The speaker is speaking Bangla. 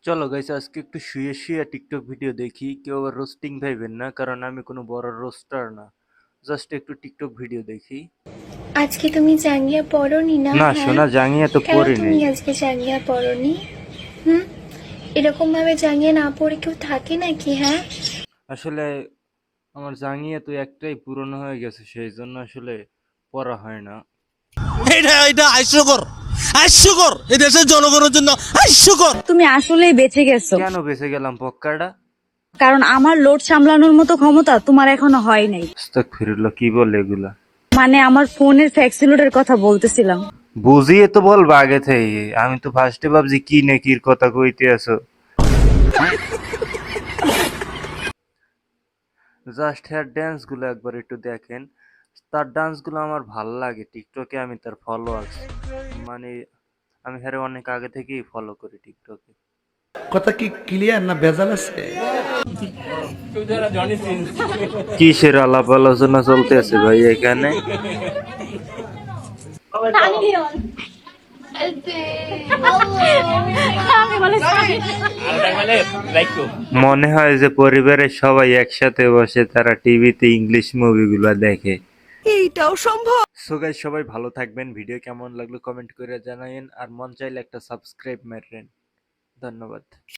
চলো গাইস, আজকে একটু শুয়ে শুয়ে টিকটক ভিডিও দেখি। কেউ আবার রোস্টিং ভাইবেন না, কারণ আমি কোনো বড় রোস্টার না। জাস্ট একটু টিকটক ভিডিও দেখি। আজকে তুমি জাঙ্গিয়া পরোনি না? না হ্যাঁ, সোনা, জাঙ্গিয়া তো কেন পরি তুমি নেই। আজকে জাঙ্গিয়া পরোনি? হুম, এরকম ভাবে জাঙ্গিয়া না পরে কেউ থাকে নাকি? হ্যাঁ, আসলে আমার জাঙ্গিয়া তো একটাই পুরনো হয়ে গেছে, সেই জন্য আসলে পরা হয় না। এটা এটা হাস্যকর, হাস্যকর এই দেশের জনগণের জন্য হাস্যকর। তুমি আসলেই বেঁচে গেছো, কেন বেঁচে গেলাম পক্কাটা? কারণ আমার লোড সামলানোর মতো ক্ষমতা তোমার এখনো হয় নাই। আস্তাগফিরুল্লাহ, কি বলে এগুলা? মানে আমার ফোনের ফ্যাক্সি লোডের কথা বলতেছিলাম। বুঝিয়ে তো বলবা আগে থেকে। আমি তো ফার্স্টে ভাবছি কি নেকির কথা কইতে আছো। জাস্ট হেয়ার ড্যান্স গুলো একবার একটু দেখেন। তার ডান্স গুলো আমার ভাল লাগে। টিকটকে আমি তার ফলোয়ার্স, মানে আমি হ্যারে অনেক আগে থেকেই ফলো করি টিকটকে। কথা কি ক্লিয়ার না ভেজাল আছে? কিসের আলাপ আলোচনা চলতে আছে ভাই এখানে? মনে হয় যে পরিবারের সবাই একসাথে বসে তারা টিভিতে ইংলিশ মুভিগুলো দেখে। সো গাইস, সবাই ভালো থাকবেন। ভিডিও কেমন লাগলো কমেন্ট করে জানাবেন, আর মন চাইলে একটা সাবস্ক্রাইব মারবেন। ধন্যবাদ।